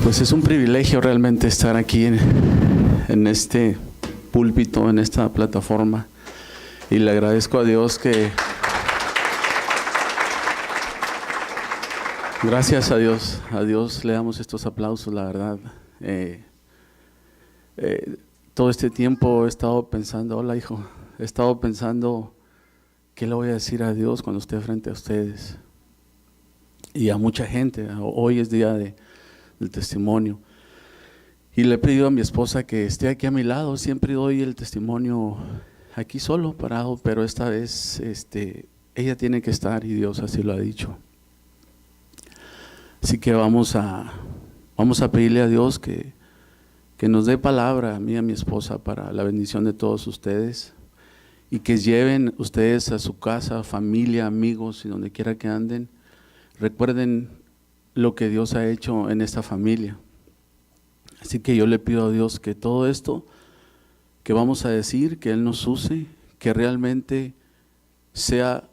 Pues es un privilegio realmente estar aquí en este púlpito, en esta plataforma, y le agradezco a Dios que, gracias a Dios le damos estos aplausos, la verdad. Todo este tiempo he estado pensando, hola hijo, he estado pensando qué le voy a decir a Dios cuando esté frente a ustedes y a mucha gente. Hoy es día del testimonio. Y le he pedido a mi esposa que esté aquí a mi lado. Siempre doy el testimonio aquí solo, parado, pero esta vez ella tiene que estar y Dios así lo ha dicho. Así que vamos a pedirle a Dios que nos dé palabra a mí y a mi esposa para la bendición de todos ustedes, y que lleven ustedes a su casa, familia, amigos y donde quiera que anden. Recuerden lo que Dios ha hecho en esta familia. Así que yo le pido a Dios que todo esto que vamos a decir, que Él nos use, que realmente sea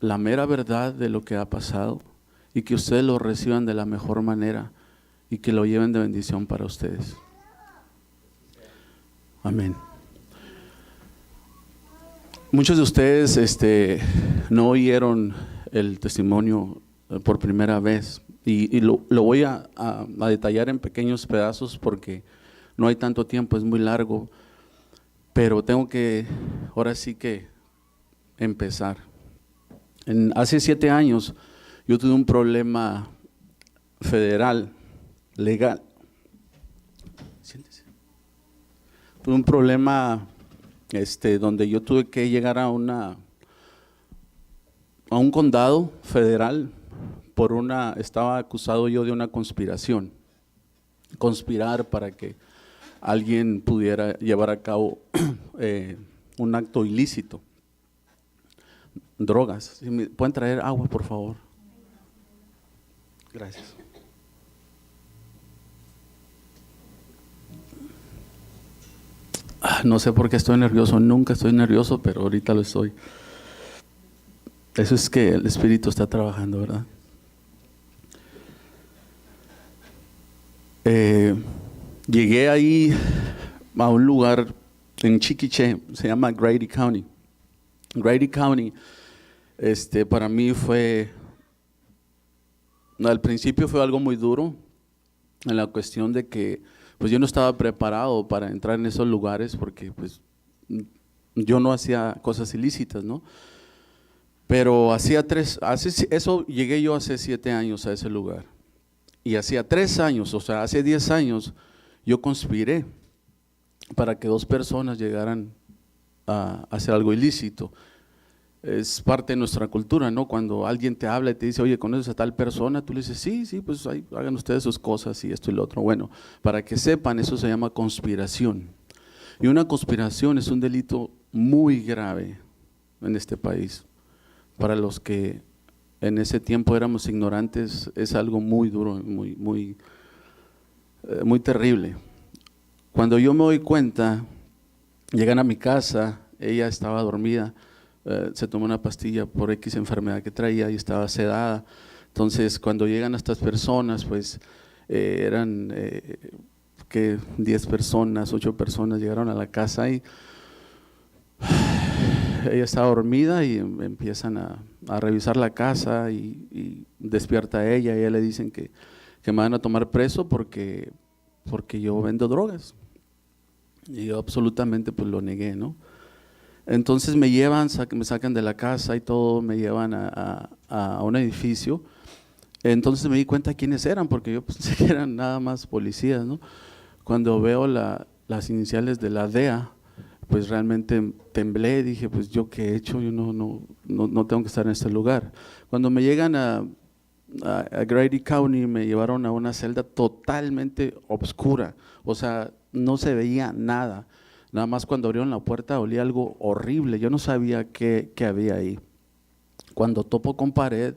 la mera verdad de lo que ha pasado, y que ustedes lo reciban de la mejor manera y que lo lleven de bendición para ustedes. Amén. Muchos de ustedes no oyeron el testimonio por primera vez, y lo voy a detallar en pequeños pedazos porque no hay tanto tiempo, es muy largo, pero tengo que, ahora sí que empezar. Hace 7 años yo tuve un problema federal, legal. Siéntese. Tuve un problema donde yo tuve que llegar a un condado federal estaba acusado yo de una conspiración, conspirar para que alguien pudiera llevar a cabo un acto ilícito, drogas. ¿Sí me pueden traer agua, por favor? Gracias. No sé por qué estoy nervioso, nunca estoy nervioso, pero ahorita lo estoy. Eso es que el Espíritu está trabajando, ¿verdad? Llegué ahí a un lugar en Chiquiché, se llama Grady County. Grady County, para mí al principio fue algo muy duro, en la cuestión de que pues yo no estaba preparado para entrar en esos lugares, porque pues yo no hacía cosas ilícitas, ¿no? Pero llegué yo hace 7 años a ese lugar. Y hacía 3 años, o sea, hace 10 años, yo conspiré para que 2 personas llegaran a hacer algo ilícito. Es parte de nuestra cultura, ¿no? Cuando alguien te habla y te dice, oye, ¿conoces a tal persona? Tú le dices, sí, pues ahí, hagan ustedes sus cosas y esto y lo otro. Bueno, para que sepan, eso se llama conspiración. Y una conspiración es un delito muy grave en este país. Para los que en ese tiempo éramos ignorantes, es algo muy duro, muy terrible. Cuando yo me doy cuenta, llegan a mi casa, ella estaba dormida, se tomó una pastilla por X enfermedad que traía y estaba sedada. Entonces cuando llegan estas personas, pues eran 10 personas, 8 personas llegaron a la casa, y ella estaba dormida y empiezan a revisar la casa, y despierta a ella, y a ella le dicen que me van a tomar preso porque yo vendo drogas. Y yo absolutamente pues lo negué, ¿no? Entonces me sacan de la casa y todo, me llevan a un edificio. Entonces me di cuenta quiénes eran, porque yo pensé que eran nada más policías, ¿no? Cuando veo las iniciales de la DEA, pues realmente temblé, dije, pues yo qué he hecho, yo no tengo que estar en este lugar. Cuando me llegan a Grady County, me llevaron a una celda totalmente oscura, o sea, no se veía nada. Nada más cuando abrieron la puerta olía algo horrible, yo no sabía qué había ahí. Cuando topo con pared,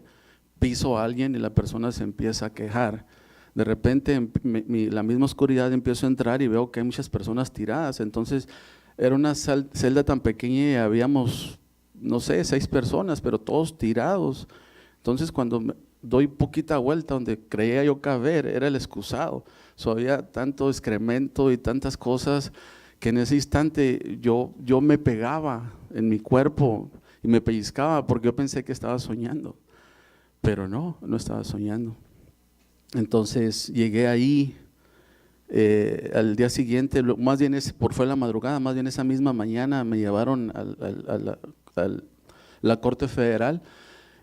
piso a alguien y la persona se empieza a quejar. De repente la misma oscuridad empiezo a entrar y veo que hay muchas personas tiradas. Entonces era una celda tan pequeña y habíamos, no sé, 6 personas, pero todos tirados. Entonces cuando doy poquita vuelta donde creía yo caber, era el excusado. Había tanto excremento y tantas cosas que en ese instante yo me pegaba en mi cuerpo y me pellizcaba porque yo pensé que estaba soñando, pero no estaba soñando. Entonces llegué ahí al día siguiente, más bien fue la madrugada, más bien esa misma mañana me llevaron a la Corte Federal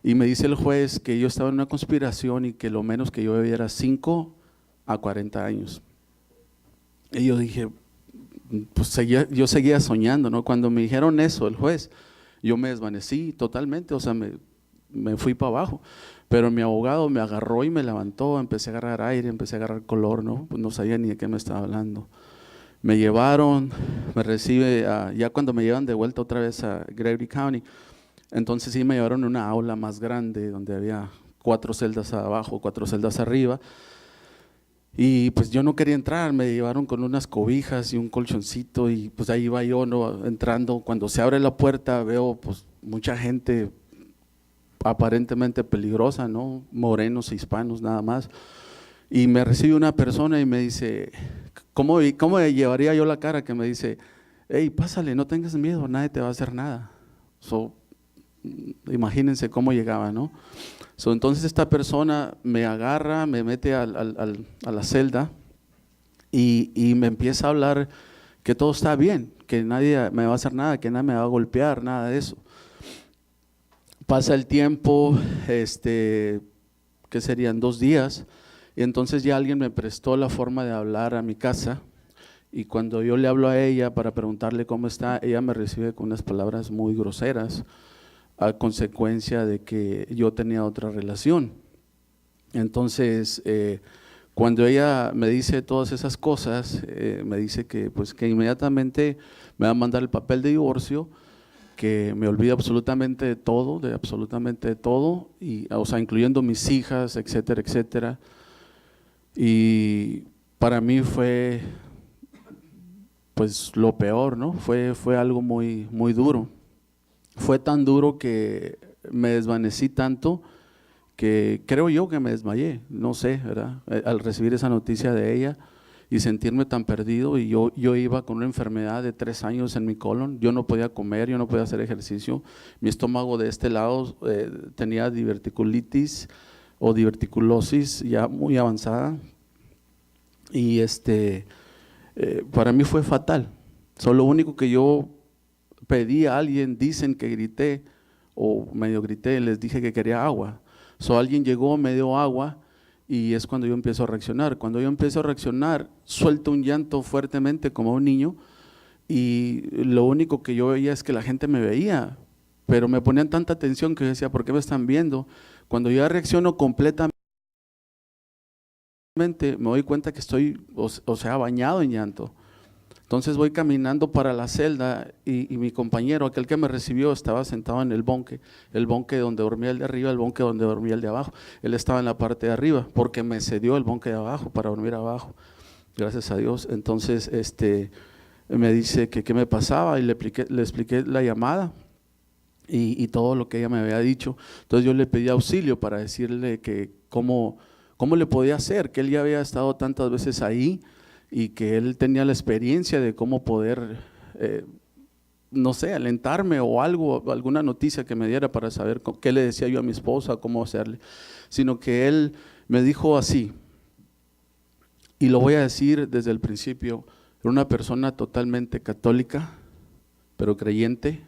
y me dice el juez que yo estaba en una conspiración y que lo menos que yo debía era 5 a 40 años. Y yo dije, pues yo seguía soñando, ¿no? Cuando me dijeron eso, el juez, yo me desvanecí totalmente, o sea, me fui para abajo. Pero mi abogado me agarró y me levantó, empecé a agarrar aire, empecé a agarrar color, ¿no? Pues no sabía ni de qué me estaba hablando. Me llevaron, me recibe, ya cuando me llevan de vuelta otra vez a Gregory County, entonces sí me llevaron a una aula más grande donde había 4 celdas abajo, 4 celdas arriba. Y pues yo no quería entrar, me llevaron con unas cobijas y un colchoncito y pues ahí iba yo, ¿no? Entrando. Cuando se abre la puerta veo pues mucha gente aparentemente peligrosa, ¿no? Morenos e hispanos nada más. Y me recibe una persona y me dice, ¿cómo llevaría yo la cara? Que me dice, hey, pásale, no tengas miedo, nadie te va a hacer nada. Imagínense cómo llegaba, ¿no? Entonces esta persona me agarra, me mete a la celda y me empieza a hablar que todo está bien, que nadie me va a hacer nada, que nadie me va a golpear, nada de eso. Pasa el tiempo, que serían 2 días, y entonces ya alguien me prestó la forma de hablar a mi casa, y cuando yo le hablo a ella para preguntarle cómo está, ella me recibe con unas palabras muy groseras, a consecuencia de que yo tenía otra relación. Entonces, cuando ella me dice todas esas cosas, me dice que inmediatamente me va a mandar el papel de divorcio, que me olvida absolutamente de todo, y, o sea, incluyendo mis hijas, etcétera, etcétera. Y para mí fue pues lo peor, ¿no? Fue algo muy, muy duro. Fue tan duro que me desvanecí tanto que creo yo que me desmayé, no sé, ¿verdad? Al recibir esa noticia de ella y sentirme tan perdido, y yo iba con una enfermedad de 3 años en mi colon, yo no podía comer, yo no podía hacer ejercicio, mi estómago de este lado tenía diverticulitis o diverticulosis ya muy avanzada, y para mí fue fatal. Lo único que yo pedí a alguien, dicen que grité o medio grité, les dije que quería agua. Alguien llegó, me dio agua, y es cuando yo empiezo a reaccionar. Cuando yo empiezo a reaccionar, suelto un llanto fuertemente como un niño, y lo único que yo veía es que la gente me veía, pero me ponían tanta atención que yo decía, ¿por qué me están viendo? Cuando yo reacciono completamente, me doy cuenta que estoy, o sea, bañado en llanto. Entonces voy caminando para la celda y mi compañero, aquel que me recibió, estaba sentado en el bonque donde dormía el de arriba, el bonque donde dormía el de abajo. Él estaba en la parte de arriba porque me cedió el bonque de abajo para dormir abajo, gracias a Dios. Entonces me dice que qué me pasaba y le expliqué la llamada y todo lo que ella me había dicho. Entonces yo le pedí auxilio para decirle que cómo le podía hacer, que él ya había estado tantas veces ahí y que él tenía la experiencia de cómo poder, no sé, alentarme o algo, alguna noticia que me diera para saber qué le decía yo a mi esposa, cómo hacerle. Sino que él me dijo así, y lo voy a decir desde el principio, era una persona totalmente católica, pero creyente.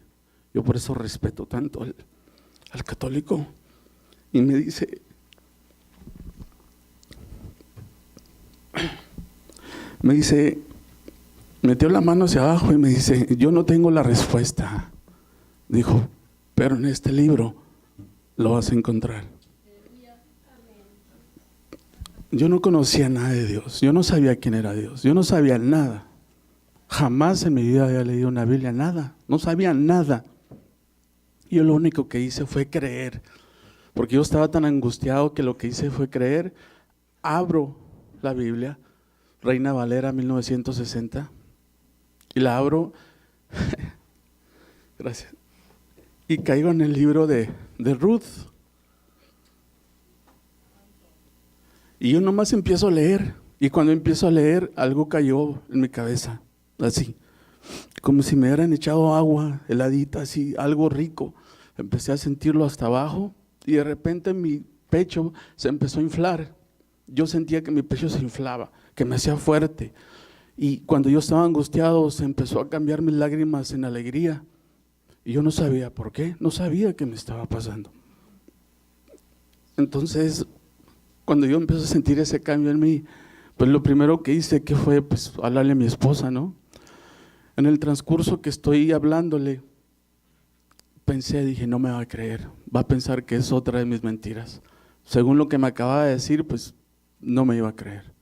Yo por eso respeto tanto al católico. Y me dice, metió la mano hacia abajo y me dice, yo no tengo la respuesta. Dijo, pero en este libro lo vas a encontrar. Yo no conocía nada de Dios, yo no sabía quién era Dios, yo no sabía nada. Jamás en mi vida había leído una Biblia, nada, no sabía nada. Yo lo único que hice fue creer, porque yo estaba tan angustiado que lo que hice fue creer. Abro la Biblia, Reina Valera 1960, y la abro, gracias, y caigo en el libro de Ruth. Y yo nomás empiezo a leer, Y cuando empiezo a leer, algo cayó en mi cabeza, así, como si me hubieran echado agua heladita, así, algo rico. Empecé a sentirlo hasta abajo y de repente mi pecho se empezó a inflar. Yo sentía que mi pecho se inflaba, que me hacía fuerte. Y cuando yo estaba angustiado, se empezó a cambiar mis lágrimas en alegría. Y yo no sabía por qué, no sabía qué me estaba pasando. Entonces, cuando yo empecé a sentir ese cambio en mí, pues lo primero que hice que fue pues hablarle a mi esposa, ¿no? En el transcurso que estoy hablándole, dije, no me va a creer, va a pensar que es otra de mis mentiras. Según lo que me acababa de decir, pues no me iba a creer.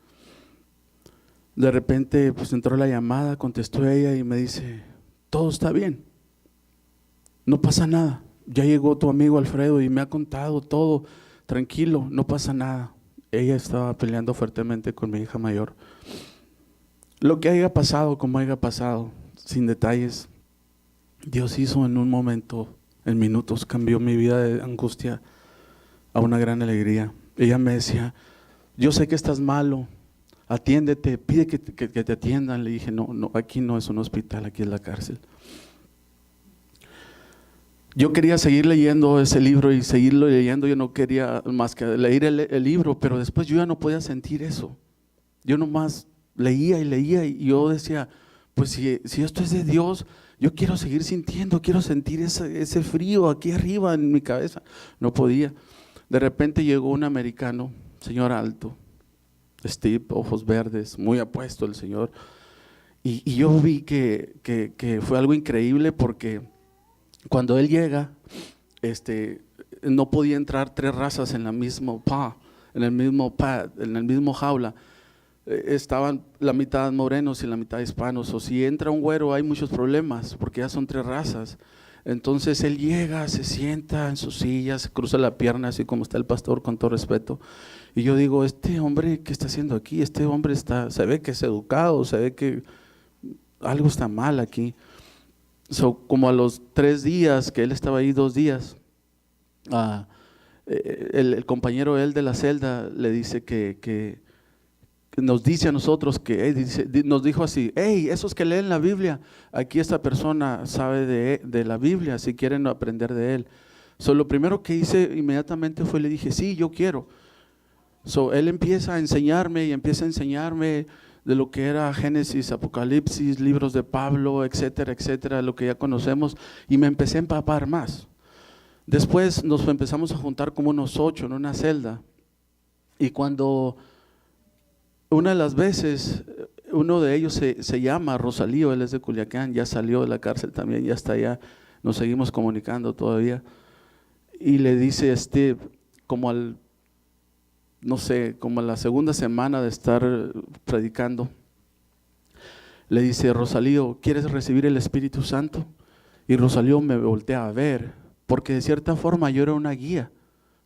De repente, pues entró la llamada, contestó ella y me dice, todo está bien, no pasa nada. Ya llegó tu amigo Alfredo y me ha contado todo, tranquilo, no pasa nada. Ella estaba peleando fuertemente con mi hija mayor. Lo que haya pasado, como haya pasado, sin detalles, Dios hizo en un momento, en minutos, cambió mi vida de angustia a una gran alegría. Ella me decía, yo sé que estás malo, atiéndete, pide que te atiendan. Le dije, no, aquí no es un hospital, aquí es la cárcel. Yo quería seguir leyendo ese libro y seguirlo leyendo, yo no quería más que leer el libro, pero después yo ya no podía sentir eso. Yo nomás leía y yo decía, pues si esto es de Dios, yo quiero seguir sintiendo, quiero sentir ese frío aquí arriba en mi cabeza. No podía. De repente llegó un americano, señor alto, Steve, ojos verdes, muy apuesto el señor, y yo vi que fue algo increíble porque cuando él llega, no podía entrar 3 razas en el mismo jaula. Estaban la mitad morenos y la mitad hispanos, o si entra un güero hay muchos problemas porque ya son 3 razas. Entonces él llega, se sienta en su silla, se cruza la pierna así como está el pastor, con todo respeto, y yo digo, este hombre, ¿qué está haciendo aquí? Este hombre se ve que es educado, se ve que algo está mal aquí. Como a los 3 días que él estaba ahí, 2 días, el compañero él de la celda le dice que nos dice a nosotros nos dijo así, hey, esos que leen la Biblia, aquí esta persona sabe de la Biblia, si quieren aprender de él. Lo primero que hice inmediatamente fue, le dije, sí, yo quiero. Él empieza a enseñarme de lo que era Génesis, Apocalipsis, libros de Pablo, etcétera, etcétera, lo que ya conocemos, y me empecé a empapar más. Después nos empezamos a juntar como unos 8 en una celda, y cuando una de las veces, uno de ellos se llama Rosalío, él es de Culiacán, ya salió de la cárcel también, ya está allá, nos seguimos comunicando todavía, y le dice Steve, como a la segunda semana de estar predicando, le dice, Rosalío, ¿quieres recibir el Espíritu Santo? Y Rosalío me voltea a ver, porque de cierta forma yo era una guía,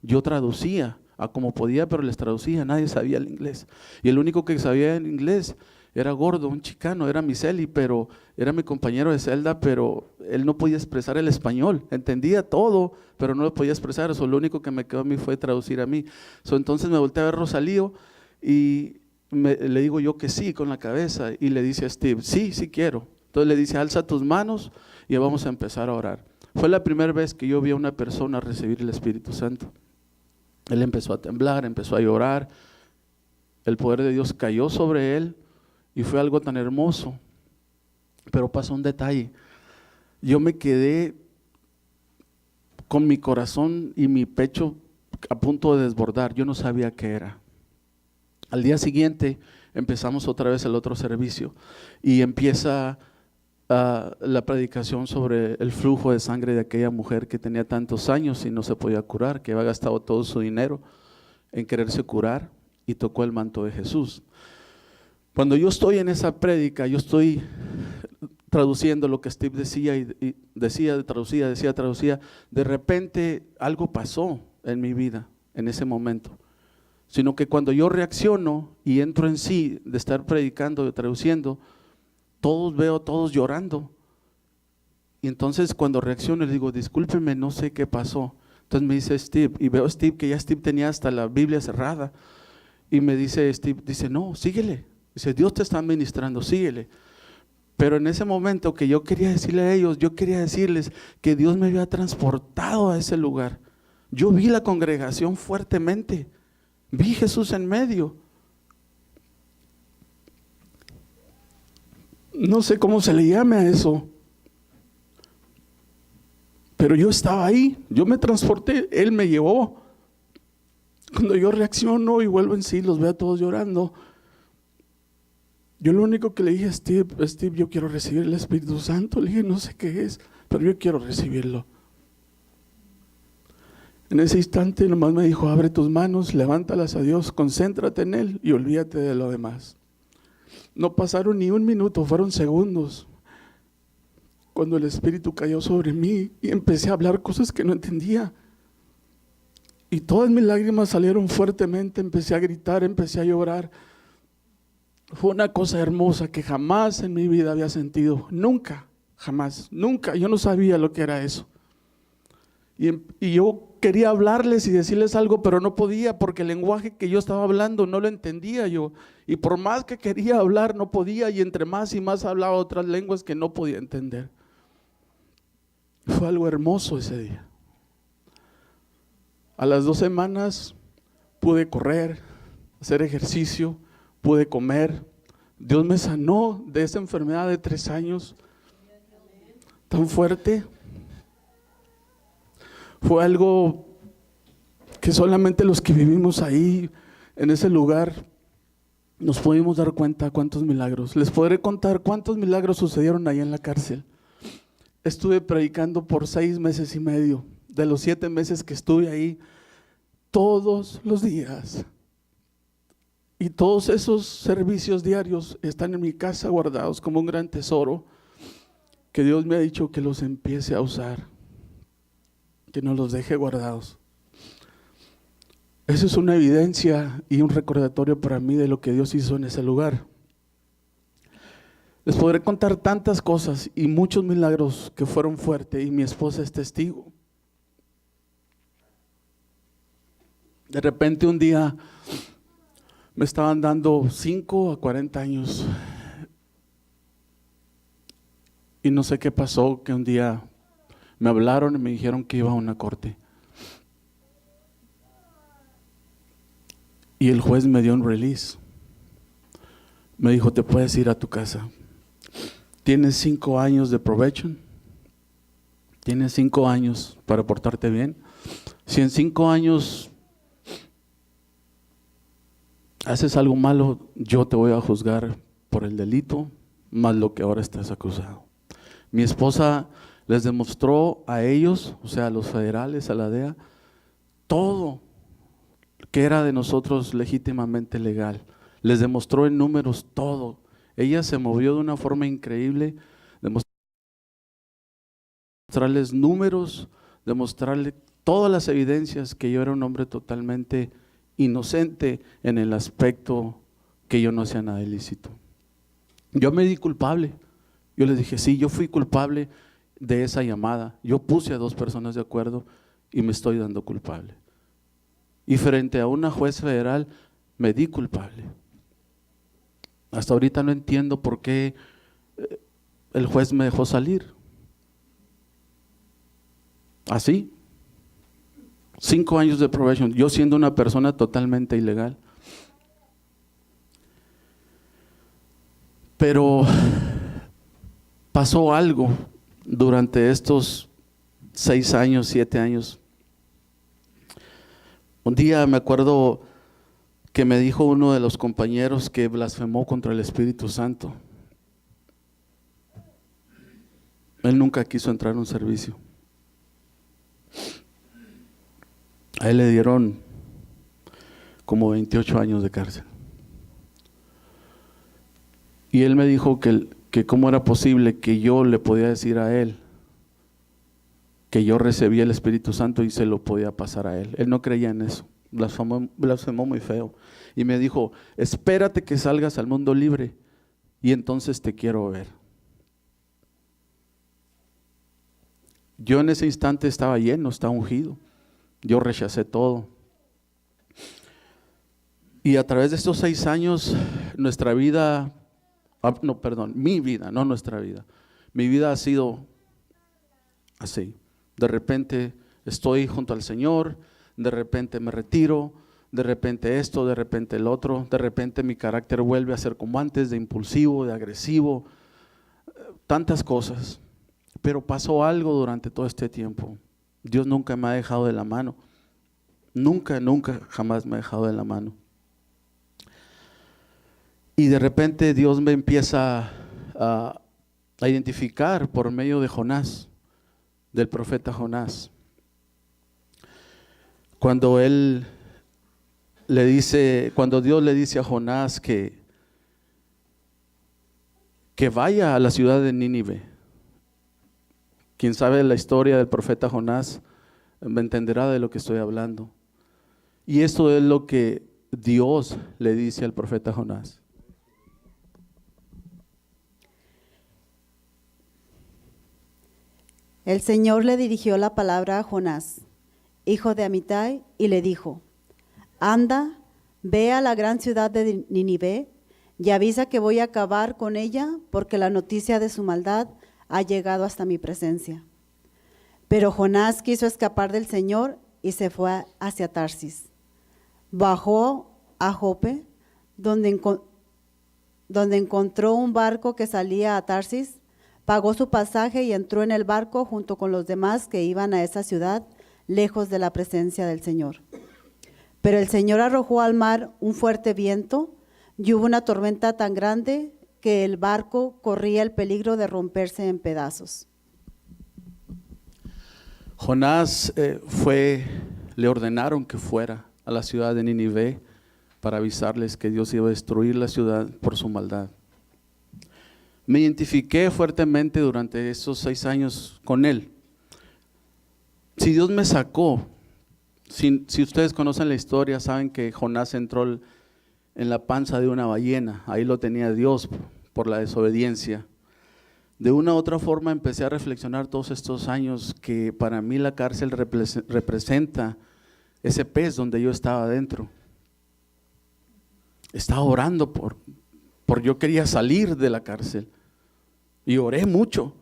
yo traducía a como podía, pero les traducía, nadie sabía el inglés, y el único que sabía el inglés era gordo, un chicano, era Miseli, pero era mi compañero de celda, pero él no podía expresar el español, entendía todo, pero no lo podía expresar, eso lo único que me quedó a mí fue traducir a mí. Entonces me volteé a ver Rosalío y le digo yo que sí con la cabeza, y le dice a Steve, sí quiero. Entonces le dice, alza tus manos y vamos a empezar a orar. Fue la primera vez que yo vi a una persona recibir el Espíritu Santo. Él empezó a temblar, empezó a llorar, el poder de Dios cayó sobre él y fue algo tan hermoso. Pero pasó un detalle, yo me quedé con mi corazón y mi pecho a punto de desbordar, yo no sabía qué era. Al día siguiente empezamos otra vez el otro servicio y empieza la predicación sobre el flujo de sangre de aquella mujer que tenía tantos años y no se podía curar, que había gastado todo su dinero en quererse curar, y tocó el manto de Jesús. Cuando yo estoy en esa prédica, yo estoy traduciendo lo que Steve decía y traducía, de repente algo pasó en mi vida en ese momento, sino que cuando yo reacciono y entro en sí de estar predicando, de traduciendo, veo a todos llorando, y entonces cuando reacciono le digo, discúlpeme, no sé qué pasó. Entonces me dice Steve, y veo a Steve que ya Steve tenía hasta la Biblia cerrada, Y me dice Steve, dice, no, síguele. Dice, Dios te está ministrando, síguele. Pero en ese momento que yo quería decirle a ellos, yo quería decirles que Dios me había transportado a ese lugar. Yo vi la congregación fuertemente, vi Jesús en medio. No sé cómo se le llame a eso, pero yo estaba ahí, yo me transporté, Él me llevó. Cuando yo reacciono y vuelvo en sí, los veo a todos llorando. Yo lo único que le dije a Steve, yo quiero recibir el Espíritu Santo. Le dije, no sé qué es, pero yo quiero recibirlo. En ese instante nomás me dijo, abre tus manos, levántalas a Dios, concéntrate en Él y olvídate de lo demás. No pasaron ni un minuto, fueron segundos, cuando el Espíritu cayó sobre mí y empecé a hablar cosas que no entendía. Y todas mis lágrimas salieron fuertemente, empecé a gritar, empecé a llorar. Fue una cosa hermosa que jamás en mi vida había sentido, nunca, jamás, nunca. Yo no sabía lo que era eso. Y yo quería hablarles y decirles algo, pero no podía porque el lenguaje que yo estaba hablando no lo entendía yo. Y por más que quería hablar, no podía, y entre más y más hablaba otras lenguas que no podía entender. Fue algo hermoso ese día. A las 2 semanas pude correr, hacer ejercicio, pude comer. Dios me sanó de esa enfermedad de 3 años tan fuerte. Fue algo que solamente los que vivimos ahí, en ese lugar, nos pudimos dar cuenta cuántos milagros. Les podré contar cuántos milagros sucedieron ahí en la cárcel. Estuve predicando por 6 meses y medio. De los 7 meses que estuve ahí, todos los días. Y todos esos servicios diarios están en mi casa guardados como un gran tesoro, que Dios me ha dicho que los empiece a usar, que no los deje guardados. Eso es una evidencia y un recordatorio para mí de lo que Dios hizo en ese lugar. Les podré contar tantas cosas y muchos milagros que fueron fuertes, y mi esposa es testigo. De repente un día me estaban dando 5 a 40 años y no sé qué pasó, que un día me hablaron y me dijeron que iba a una corte. Y el juez me dio un release. Me dijo, te puedes ir a tu casa. Tienes 5 años de probation. Tienes 5 años para portarte bien. Si en 5 años haces algo malo, yo te voy a juzgar por el delito, más lo que ahora estás acusado. Mi esposa les demostró a ellos, o sea, a los federales, a la DEA, todo que era de nosotros legítimamente legal. Les demostró en números todo. Ella se movió de una forma increíble, demostrarles números, demostrarles todas las evidencias que yo era un hombre totalmente inocente en el aspecto que yo no hacía nada ilícito. Yo me di culpable. Yo les dije, sí, yo fui culpable de esa llamada. Yo puse a 2 personas de acuerdo y me estoy dando culpable. Y frente a una juez federal me di culpable. Hasta ahorita no entiendo por qué el juez me dejó salir. Así. 5 años de probation, yo siendo una persona totalmente ilegal. Pero pasó algo durante estos 6 años, 7 años. Un día me acuerdo que me dijo uno de los compañeros que blasfemó contra el Espíritu Santo. Él nunca quiso entrar a un servicio. A él le dieron como 28 años de cárcel. Y él me dijo que cómo era posible que yo le podía decir a él que yo recibía el Espíritu Santo y se lo podía pasar a él. Él no creía en eso, blasfemó muy feo. Y me dijo, espérate que salgas al mundo libre y entonces te quiero ver. Yo en ese instante estaba lleno, estaba ungido. Yo rechacé todo. Y a través de estos 6 años, nuestra vida, mi vida, no nuestra vida. Mi vida ha sido así. De repente estoy junto al Señor, de repente me retiro, de repente esto, de repente el otro, de repente mi carácter vuelve a ser como antes, de impulsivo, de agresivo, tantas cosas. Pero pasó algo durante todo este tiempo. Dios nunca me ha dejado de la mano. Nunca, jamás me ha dejado de la mano. Y de repente Dios me empieza a identificar por medio de Jonás, del profeta Jonás. Cuando Dios le dice a Jonás que vaya a la ciudad de Nínive. Quien sabe la historia del profeta Jonás me entenderá de lo que estoy hablando. Y esto es lo que Dios le dice al profeta Jonás. El Señor le dirigió la palabra a Jonás, hijo de Amitai, y le dijo: Anda, ve a la gran ciudad de Nínive y avisa que voy a acabar con ella, porque la noticia de su maldad ha llegado hasta mi presencia. Pero Jonás quiso escapar del Señor y se fue hacia Tarsis. Bajó a Jope, donde encontró un barco que salía a Tarsis. Pagó su pasaje y entró en el barco junto con los demás que iban a esa ciudad, lejos de la presencia del Señor. Pero el Señor arrojó al mar un fuerte viento y hubo una tormenta tan grande que el barco corría el peligro de romperse en pedazos. Jonás le ordenaron que fuera a la ciudad de Nínive para avisarles que Dios iba a destruir la ciudad por su maldad. Me identifiqué fuertemente durante esos 6 años con él. Si Dios me sacó, si ustedes conocen la historia, saben que Jonás entró en la panza de una ballena. Ahí lo tenía Dios por la desobediencia. De una u otra forma empecé a reflexionar todos estos años que para mí la cárcel representa ese pez donde yo estaba adentro. Estaba orando por yo quería salir de la cárcel y oré mucho,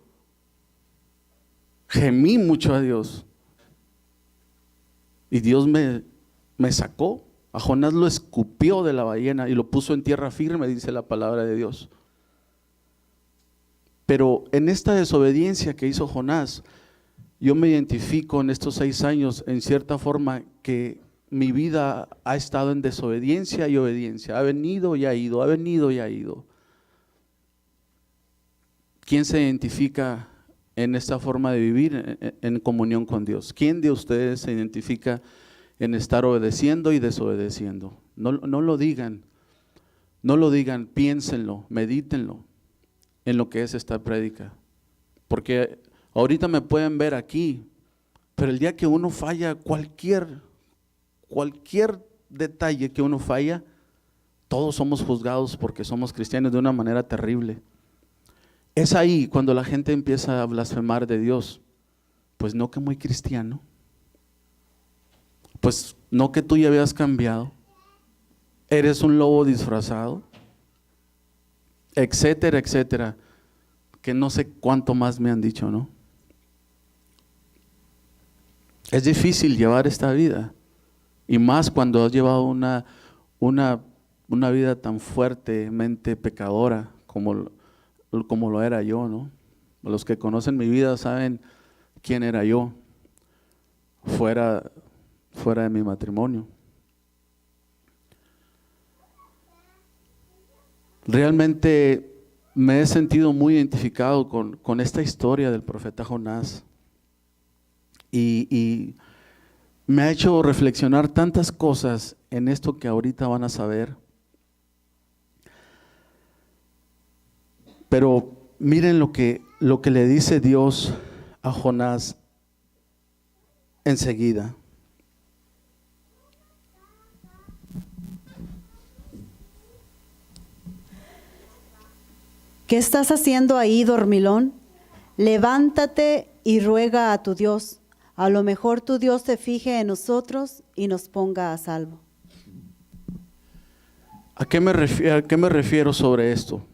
gemí mucho a Dios y Dios me sacó. A Jonás lo escupió de la ballena y lo puso en tierra firme, dice la palabra de Dios. Pero en esta desobediencia que hizo Jonás, yo me identifico en estos 6 años en cierta forma que mi vida ha estado en desobediencia y obediencia. Ha venido y ha ido, ha venido y ha ido. ¿Quién se identifica en esta forma de vivir en comunión con Dios? ¿Quién de ustedes se identifica en estar obedeciendo y desobedeciendo? No lo digan, piénsenlo, medítenlo en lo que es esta prédica. Porque ahorita me pueden ver aquí, pero el día que uno falla, cualquier detalle que uno falla, todos somos juzgados porque somos cristianos de una manera terrible. Es ahí cuando la gente empieza a blasfemar de Dios. Pues no que muy cristiano, pues no que tú ya habías cambiado, eres un lobo disfrazado, etcétera, etcétera, que no sé cuánto más me han dicho, ¿no? Es difícil llevar esta vida, y más cuando has llevado una vida tan fuertemente pecadora como lo era yo, ¿no? Los que conocen mi vida saben quién era yo fuera de mi matrimonio. Realmente me he sentido muy identificado con esta historia del profeta Jonás y me ha hecho reflexionar tantas cosas en esto que ahorita van a saber. Pero miren lo que le dice Dios a Jonás enseguida. ¿Qué estás haciendo ahí, dormilón? Levántate y ruega a tu Dios. A lo mejor tu Dios se fije en nosotros y nos ponga a salvo. ¿A qué me refiero sobre esto?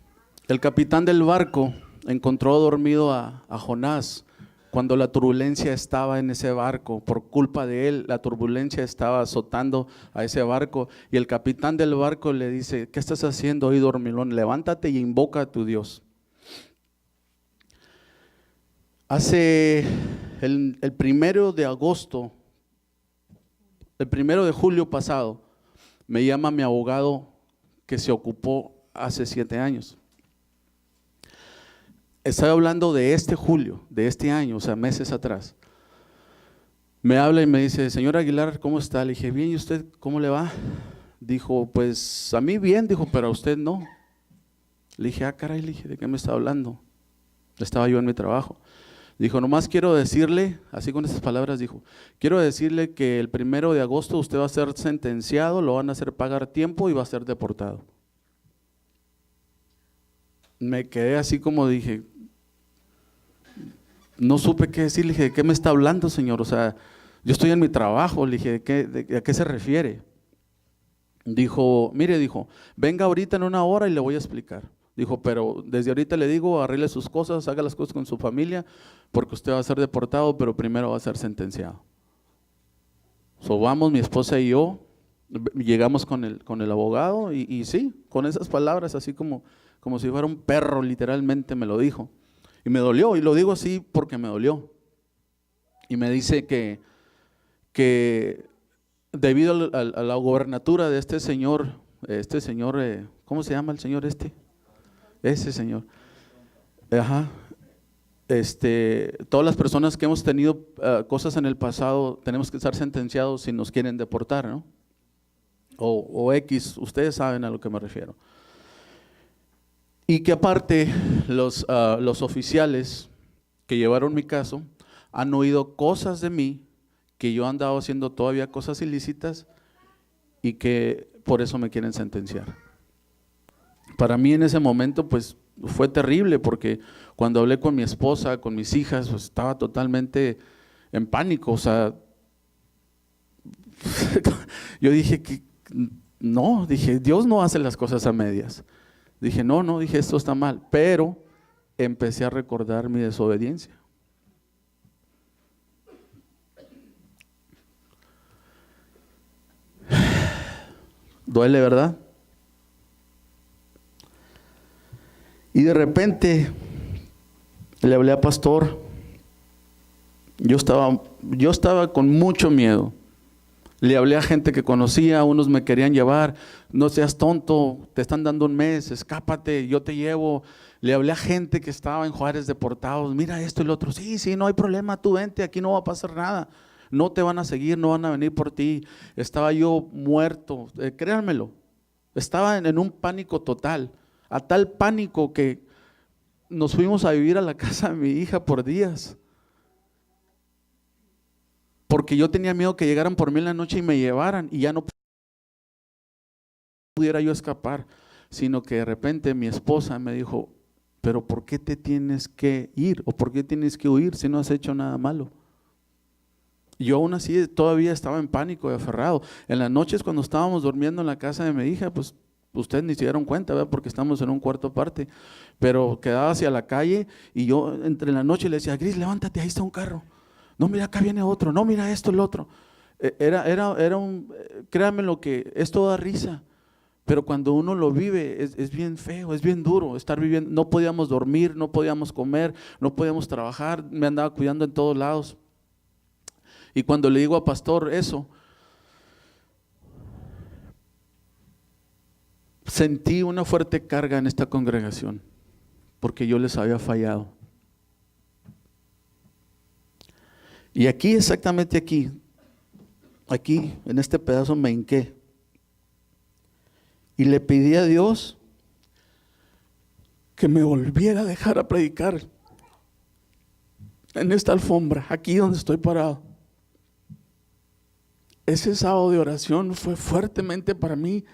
El capitán del barco encontró dormido a Jonás cuando la turbulencia estaba en ese barco. Por culpa de él, la turbulencia estaba azotando a ese barco. Y el capitán del barco le dice: ¿qué estás haciendo hoy, dormilón? Levántate y invoca a tu Dios. Hace el 1 de agosto, el 1 de julio pasado, me llama mi abogado que se ocupó hace 7 años. Estoy hablando de este julio, de este año, o sea, meses atrás. Me habla y me dice: señor Aguilar, ¿cómo está? Le dije: bien, ¿y usted cómo le va? Dijo: pues a mí bien, dijo, pero a usted no. Le dije: ah, caray, le dije, ¿de qué me está hablando? Estaba yo en mi trabajo. Dijo: nomás quiero decirle, así con esas palabras dijo: quiero decirle que el 1 de agosto usted va a ser sentenciado, lo van a hacer pagar tiempo y va a ser deportado. Me quedé así como dije, no supe qué decir. Le dije: ¿de qué me está hablando, señor? O sea, yo estoy en mi trabajo. Le dije: ¿a qué se refiere? Dijo: mire, dijo, venga ahorita en 1 hora y le voy a explicar. Dijo: pero desde ahorita le digo, arregle sus cosas, haga las cosas con su familia, porque usted va a ser deportado, pero primero va a ser sentenciado. Vamos, mi esposa y yo, llegamos con el abogado y sí, con esas palabras, así como si fuera un perro, literalmente me lo dijo. Y me dolió, y lo digo así porque me dolió. Y me dice que debido a la gobernatura de este señor, ¿cómo se llama el señor este? Ese señor. Ajá. Todas las personas que hemos tenido cosas en el pasado, tenemos que estar sentenciados si nos quieren deportar, ¿no? O X, ustedes saben a lo que me refiero. Y que aparte los oficiales que llevaron mi caso han oído cosas de mí, que yo andaba haciendo todavía cosas ilícitas y que por eso me quieren sentenciar. Para mí en ese momento pues fue terrible, porque cuando hablé con mi esposa, con mis hijas, pues estaba totalmente en pánico. O sea, yo dije que no, dije, Dios no hace las cosas a medias. Dije, no, dije, esto está mal, pero empecé a recordar mi desobediencia. Duele, ¿verdad? Y de repente le hablé a pastor. Yo estaba con mucho miedo. Le hablé a gente que conocía, unos me querían llevar. No seas tonto, te están dando 1 mes, escápate, yo te llevo. Le hablé a gente que estaba en Juárez deportados. Mira esto y lo otro. Sí, no hay problema, tú vente, aquí no va a pasar nada. No te van a seguir, no van a venir por ti. Estaba yo muerto, créanmelo. Estaba en un pánico total. A tal pánico que nos fuimos a vivir a la casa de mi hija por días, porque yo tenía miedo que llegaran por mí en la noche y me llevaran y ya no pudiera yo escapar, sino que de repente mi esposa me dijo: pero ¿por qué te tienes que ir? ¿O por qué tienes que huir si no has hecho nada malo? Yo aún así todavía estaba en pánico y aferrado. En las noches cuando estábamos durmiendo en la casa de mi hija, pues ustedes ni se dieron cuenta, ¿verdad? Porque estamos en un cuarto aparte, pero quedaba hacia la calle y yo entre la noche le decía: Gris, levántate, ahí está un carro. No, mira, acá viene otro. No, mira esto, el otro. Créanme lo que esto da risa, pero cuando uno lo vive es bien feo, es bien duro estar viviendo. No podíamos dormir, no podíamos comer, no podíamos trabajar, me andaba cuidando en todos lados. Y cuando le digo a pastor eso, sentí una fuerte carga en esta congregación, porque yo les había fallado. Y aquí, exactamente aquí, en este pedazo me hinqué y le pedí a Dios que me volviera a dejar a predicar en esta alfombra, aquí donde estoy parado. Ese sábado de oración fue fuertemente para mí.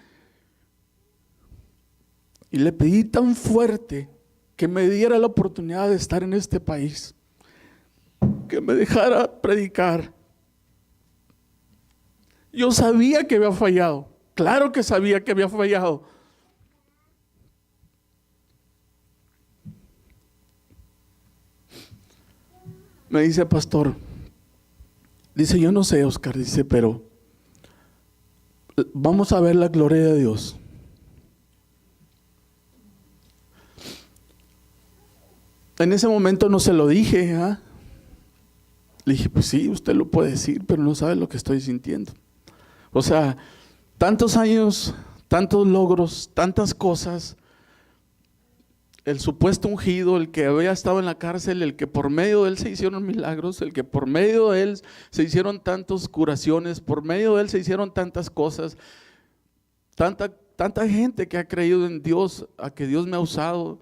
Y le pedí tan fuerte que me diera la oportunidad de estar en este país, que me dejara predicar. Yo sabía que había fallado, claro que sabía que había fallado, Me dice, pastor, dice, yo no sé, Oscar, dice, pero vamos a ver la gloria de Dios. En ese momento no se lo dije, ¿eh? Le dije, pues sí, usted lo puede decir, pero no sabe lo que estoy sintiendo. O sea, tantos años, tantos logros, tantas cosas, el supuesto ungido, el que había estado en la cárcel, el que por medio de él se hicieron milagros, el que por medio de él se hicieron tantas curaciones, por medio de él se hicieron tantas cosas, tanta gente que ha creído en Dios, a que Dios me ha usado.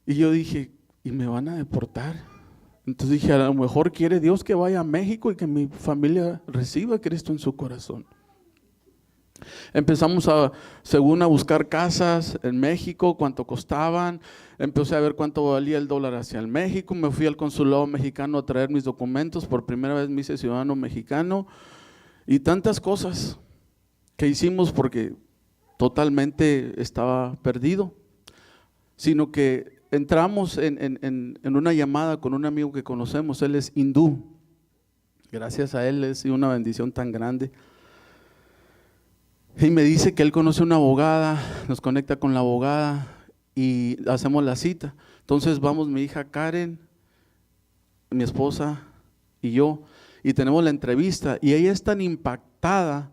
Y yo dije, ¿y me van a deportar? Entonces dije, a lo mejor quiere Dios que vaya a México y que mi familia reciba a Cristo en su corazón. Empezamos según a buscar casas en México, cuánto costaban. Empecé a ver cuánto valía el dólar hacia el México. Me fui al consulado mexicano a traer mis documentos. Por primera vez me hice ciudadano mexicano. Y tantas cosas que hicimos porque totalmente estaba perdido. Sino que entramos en una llamada con un amigo que conocemos. Él es hindú. Gracias a él es una bendición tan grande. Y me dice que él conoce una abogada, nos conecta con la abogada y hacemos la cita. Entonces vamos mi hija Karen, mi esposa y yo, y tenemos la entrevista. Y ella es tan impactada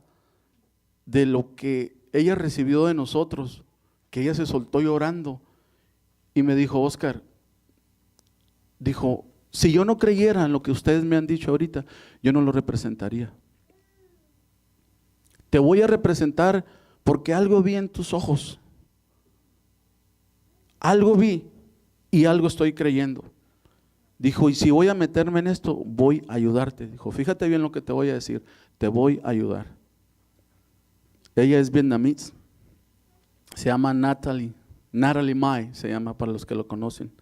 de lo que ella recibió de nosotros, que ella se soltó llorando y me dijo, Oscar, dijo, si yo no creyera en lo que ustedes me han dicho ahorita, yo no lo representaría. Te voy a representar porque algo vi en tus ojos. Algo vi y algo estoy creyendo. Dijo, y si voy a meterme en esto, voy a ayudarte. Dijo, fíjate bien lo que te voy a decir, te voy a ayudar. Ella es vietnamita, se llama Natalie Mai, se llama para los que lo conocen.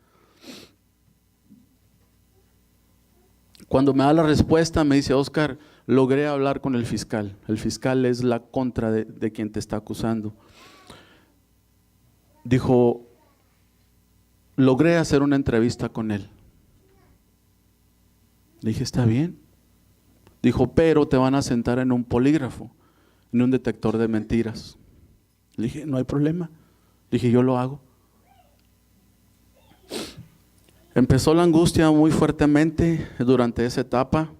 Cuando me da la respuesta me dice, Oscar, logré hablar con el fiscal. El fiscal es la contra de quien te está acusando. Dijo, logré hacer una entrevista con él. Le dije, está bien. Dijo, pero te van a sentar en un polígrafo, en un detector de mentiras. Le dije, no hay problema. Le dije, yo lo hago. Empezó la angustia muy fuertemente durante esa etapa.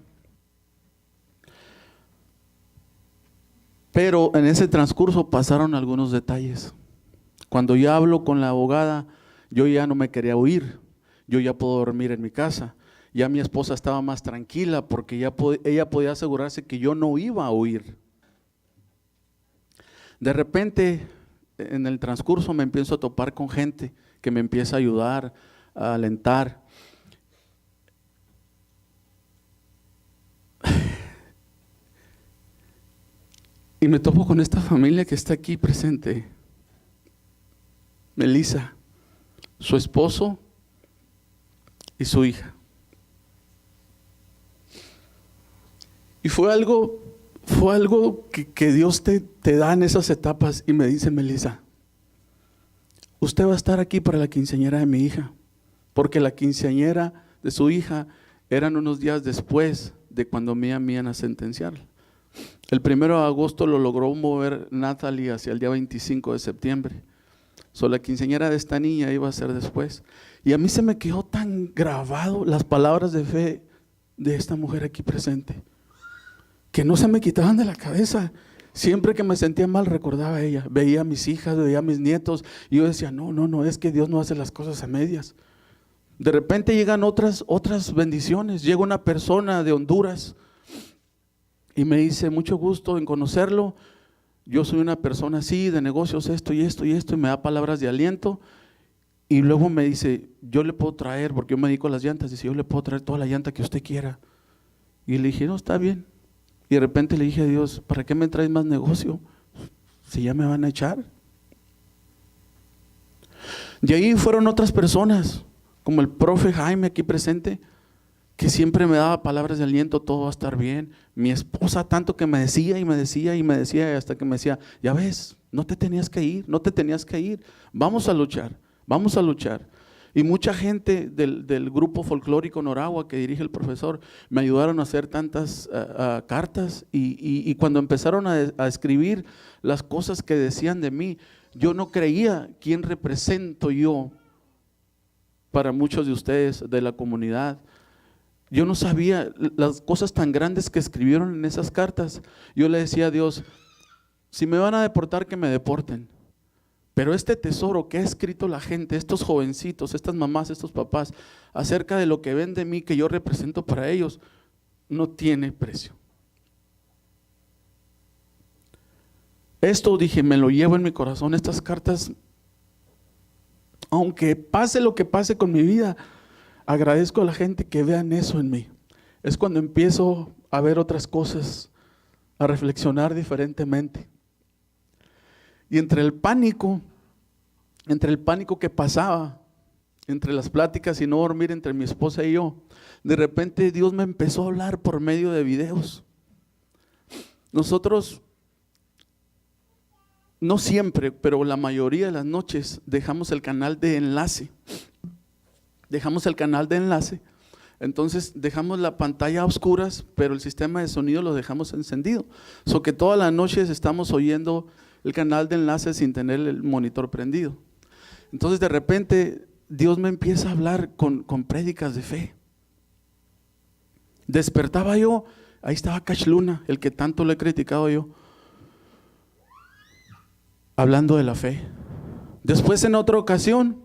Pero en ese transcurso pasaron algunos detalles. Cuando ya hablo con la abogada, yo ya no me quería huir. Yo ya puedo dormir en mi casa. Ya mi esposa estaba más tranquila porque ella podía asegurarse que yo no iba a huir. De repente, en el transcurso me empiezo a topar con gente que me empieza a ayudar, a alentar. Y me topo con esta familia que está aquí presente. Melissa, su esposo y su hija. Y fue algo que Dios te da en esas etapas y me dice, Melissa, usted va a estar aquí para la quinceañera de mi hija, porque la quinceañera de su hija eran unos días después de cuando me iban a sentenciar. El 1 de agosto lo logró mover Natalie hacia el día 25 de septiembre. La quinceañera de esta niña iba a ser después. Y a mí se me quedó tan grabado las palabras de fe de esta mujer aquí presente, que no se me quitaban de la cabeza. Siempre que me sentía mal recordaba a ella, veía a mis hijas, veía a mis nietos y yo decía, no, es que Dios no hace las cosas a medias. De repente llegan otras bendiciones. Llega una persona de Honduras y me dice, mucho gusto en conocerlo, yo soy una persona así, de negocios, esto y esto y esto, y me da palabras de aliento. Y luego me dice, yo le puedo traer, porque yo me dedico a las llantas, dice, yo le puedo traer toda la llanta que usted quiera. Y le dije, no, está bien. Y de repente le dije a Dios, ¿para qué me traes más negocio? Si ya me van a echar. Y ahí fueron otras personas, como el profe Jaime aquí presente, que siempre me daba palabras de aliento, todo va a estar bien. Mi esposa tanto que me decía y me decía y me decía, hasta que me decía, ya ves, no te tenías que ir, vamos a luchar. Y mucha gente del grupo folclórico Noragua que dirige el profesor me ayudaron a hacer tantas cartas y cuando empezaron a escribir las cosas que decían de mí, yo no creía quién represento yo para muchos de ustedes de la comunidad. Yo no sabía las cosas tan grandes que escribieron en esas cartas. Yo le decía a Dios, si me van a deportar, que me deporten. Pero este tesoro que ha escrito la gente, estos jovencitos, estas mamás, estos papás, acerca de lo que ven de mí, que yo represento para ellos, no tiene precio. Esto, dije, me lo llevo en mi corazón, estas cartas, aunque pase lo que pase con mi vida, agradezco a la gente que vean eso en mí. Es cuando empiezo a ver otras cosas, a reflexionar diferentemente. Y entre el pánico que pasaba, entre las pláticas y no dormir entre mi esposa y yo, de repente Dios me empezó a hablar por medio de videos. Nosotros, no siempre, pero la mayoría de las noches dejamos el canal de enlace. Entonces dejamos la pantalla a oscuras, pero el sistema de sonido lo dejamos encendido. So que todas las noches estamos oyendo el canal de enlace sin tener el monitor prendido. Entonces de repente Dios me empieza a hablar con prédicas de fe. Despertaba yo, ahí estaba Cash Luna, el que tanto le he criticado yo, hablando de la fe. Después en otra ocasión,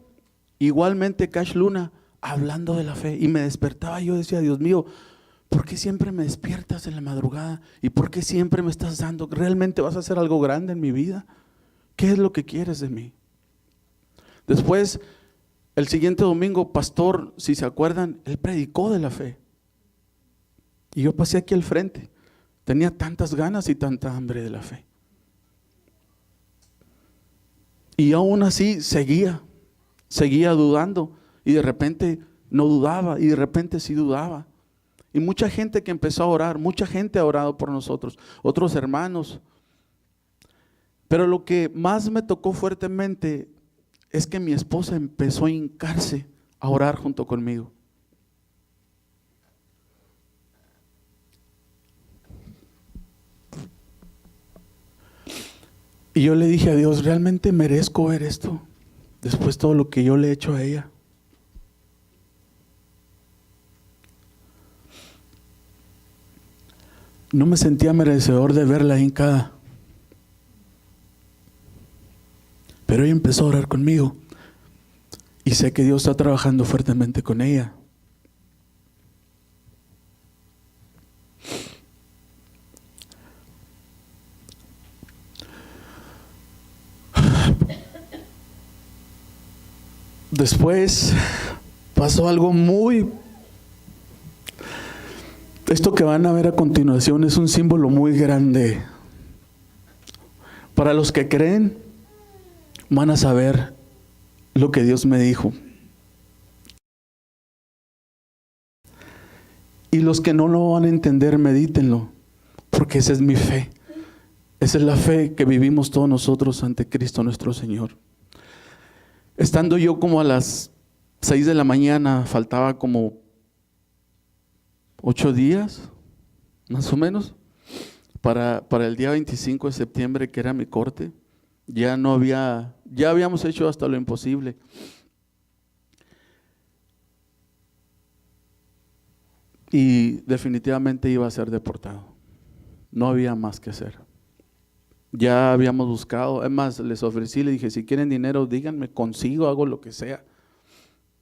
igualmente Cash Luna, hablando de la fe. Y me despertaba yo, decía, Dios mío, ¿por qué siempre me despiertas en la madrugada? ¿Y por qué siempre me estás dando? ¿Realmente vas a hacer algo grande en mi vida? ¿Qué es lo que quieres de mí? Después, el siguiente domingo, pastor, si se acuerdan, él predicó de la fe. Y yo pasé aquí al frente. Tenía tantas ganas y tanta hambre de la fe. Y aún así seguía dudando. Y de repente no dudaba, y de repente sí dudaba. Y mucha gente que empezó a orar, mucha gente ha orado por nosotros, otros hermanos. Pero lo que más me tocó fuertemente es que mi esposa empezó a hincarse a orar junto conmigo. Y yo le dije a Dios, ¿realmente merezco ver esto? Después todo lo que yo le he hecho a ella. No me sentía merecedor de verla hincada. Pero ella empezó a orar conmigo. Y sé que Dios está trabajando fuertemente con ella. Después pasó algo esto que van a ver a continuación es un símbolo muy grande. Para los que creen, van a saber lo que Dios me dijo. Y los que no lo van a entender, medítenlo, porque esa es mi fe. Esa es la fe que vivimos todos nosotros ante Cristo nuestro Señor. Estando yo como a las 6 de la mañana, faltaba como 8 días, más o menos, para el día 25 de septiembre, que era mi corte. Ya habíamos hecho hasta lo imposible. Y definitivamente iba a ser deportado. No había más que hacer. Ya habíamos buscado, es más, les ofrecí, le dije, si quieren dinero, díganme, consigo, hago lo que sea.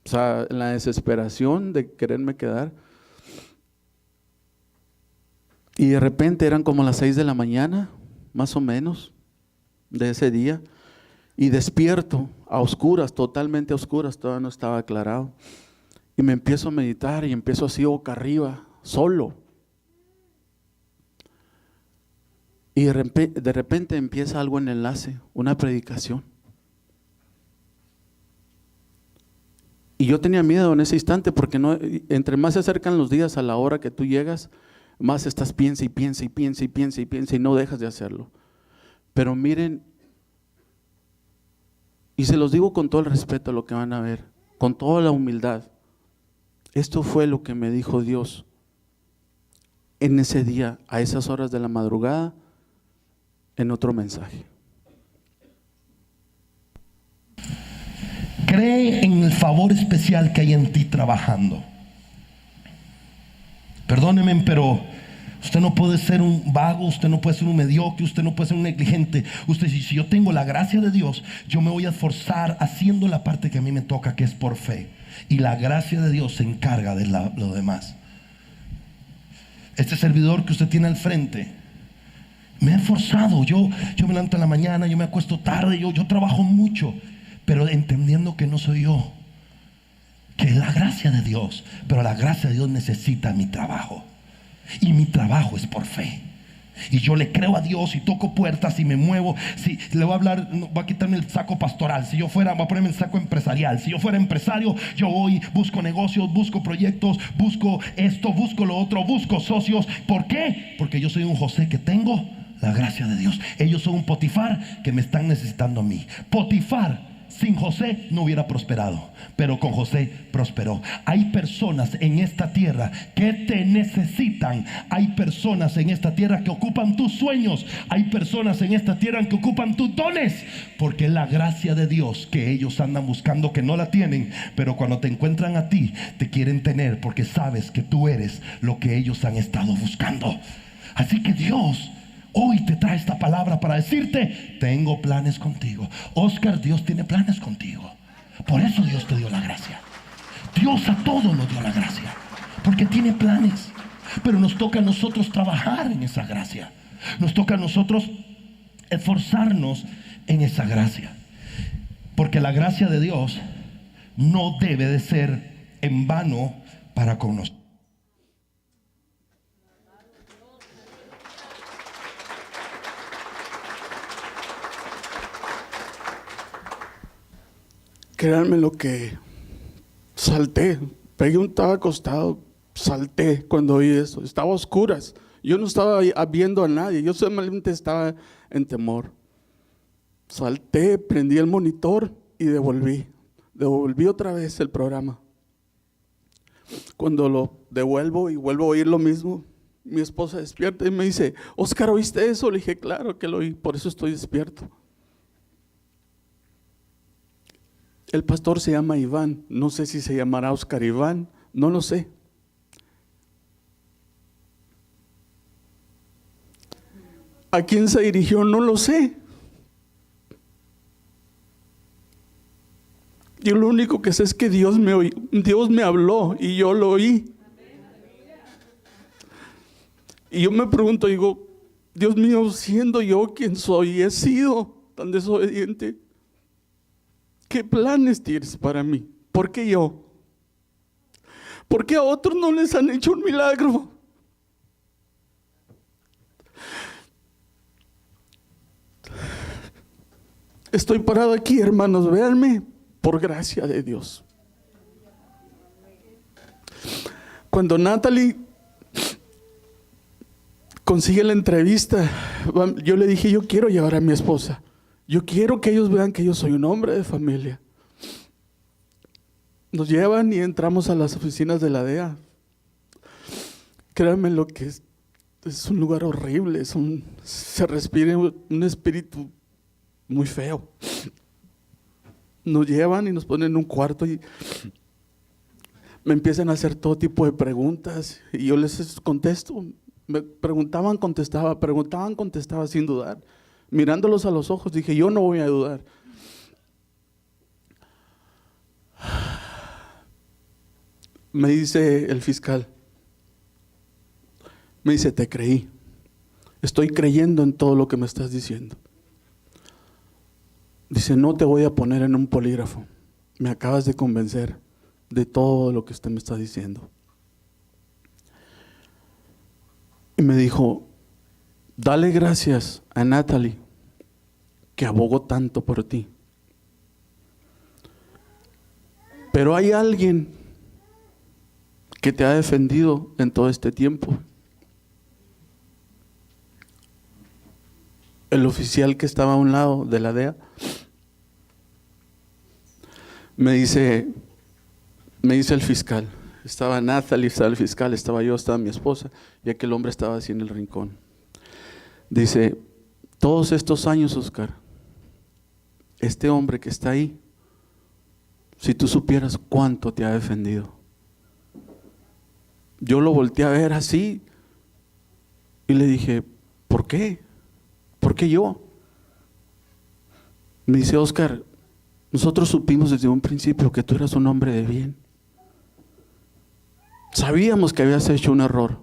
O sea, en la desesperación de quererme quedar. Y de repente eran como las 6 de la mañana, más o menos, de ese día. Y despierto, a oscuras, totalmente a oscuras, todavía no estaba aclarado. Y me empiezo a meditar y empiezo así boca arriba, solo. Y de repente empieza algo en enlace, una predicación. Y yo tenía miedo en ese instante porque entre más se acercan los días a la hora que tú llegas, más estás piensa y no dejas de hacerlo. Pero miren, y se los digo con todo el respeto a lo que van a ver, con toda la humildad. Esto fue lo que me dijo Dios en ese día, a esas horas de la madrugada, en otro mensaje. Cree en el favor especial que hay en ti trabajando. Perdóneme, pero usted no puede ser un vago, usted no puede ser un mediocre, usted no puede ser un negligente. Usted dice, si yo tengo la gracia de Dios, yo me voy a esforzar haciendo la parte que a mí me toca, que es por fe. Y la gracia de Dios se encarga de lo demás. Este servidor que usted tiene al frente, me he esforzado. Yo me levanto en la mañana, yo me acuesto tarde, yo trabajo mucho, pero entendiendo que no soy yo, que es la gracia de Dios. Pero la gracia de Dios necesita mi trabajo, y mi trabajo es por fe. Y yo le creo a Dios y toco puertas y me muevo. Si le voy a hablar, voy a quitarme el saco pastoral. Si yo fuera, voy a ponerme el saco empresarial. Si yo fuera empresario, yo voy, busco negocios, busco proyectos, busco esto, busco lo otro, busco socios. ¿Por qué? Porque yo soy un José que tengo la gracia de Dios. Ellos son un Potifar que me están necesitando a mí. Potifar sin José no hubiera prosperado, pero con José prosperó. Hay personas en esta tierra que te necesitan. Hay personas en esta tierra que ocupan tus sueños. Hay personas en esta tierra que ocupan tus dones, porque es la gracia de Dios que ellos andan buscando, que no la tienen, pero cuando te encuentran a ti, te quieren tener, porque sabes que tú eres lo que ellos han estado buscando. Así que Dios hoy te trae esta palabra para decirte: tengo planes contigo. Oscar, Dios tiene planes contigo. Por eso Dios te dio la gracia. Dios a todos nos dio la gracia, porque tiene planes. Pero nos toca a nosotros trabajar en esa gracia. Nos toca a nosotros esforzarnos en esa gracia. Porque la gracia de Dios no debe de ser en vano para con nosotros. Créanme lo que salté, estaba acostado, salté cuando oí eso. Estaba a oscuras, yo no estaba viendo a nadie, yo solamente estaba en temor. Salté, prendí el monitor y devolví otra vez el programa. Cuando lo devuelvo y vuelvo a oír lo mismo, mi esposa despierta y me dice: Oscar, ¿oíste eso? Le dije: claro que lo oí, por eso estoy despierto. El pastor se llama Iván, no sé si se llamará Oscar Iván, no lo sé. ¿A quién se dirigió? No lo sé. Yo lo único que sé es que Dios me habló y yo lo oí. Y yo me pregunto, digo: Dios mío, siendo yo quien soy y he sido tan desobediente, ¿qué planes tienes para mí? ¿Por qué yo? ¿Por qué a otros no les han hecho un milagro? Estoy parado aquí, hermanos, véanme, por gracia de Dios. Cuando Natalie consigue la entrevista, yo le dije: yo quiero llevar a mi esposa. Yo quiero que ellos vean que yo soy un hombre de familia. Nos llevan y entramos a las oficinas de la DEA. Créanme lo que es un lugar horrible, se respira un espíritu muy feo. Nos llevan y nos ponen en un cuarto y me empiezan a hacer todo tipo de preguntas y yo les contesto. Me preguntaban, contestaba sin dudar. Mirándolos a los ojos dije: yo no voy a dudar. Me dice el fiscal, me dice: te creí, estoy creyendo en todo lo que me estás diciendo. Dice: no te voy a poner en un polígrafo, me acabas de convencer de todo lo que usted me está diciendo. Y me dijo: dale gracias a Natalie, que abogó tanto por ti. Pero hay alguien que te ha defendido en todo este tiempo. El oficial que estaba a un lado de la DEA me dice: Me dice el fiscal, estaba Natalie, estaba el fiscal, estaba yo, estaba mi esposa, y aquel hombre estaba así en el rincón. Dice, todos estos años, Oscar, este hombre que está ahí, si tú supieras cuánto te ha defendido. Yo lo volteé a ver así y le dije, ¿por qué? ¿Por qué yo? Me dice, Oscar, nosotros supimos desde un principio que tú eras un hombre de bien. Sabíamos que habías hecho un error,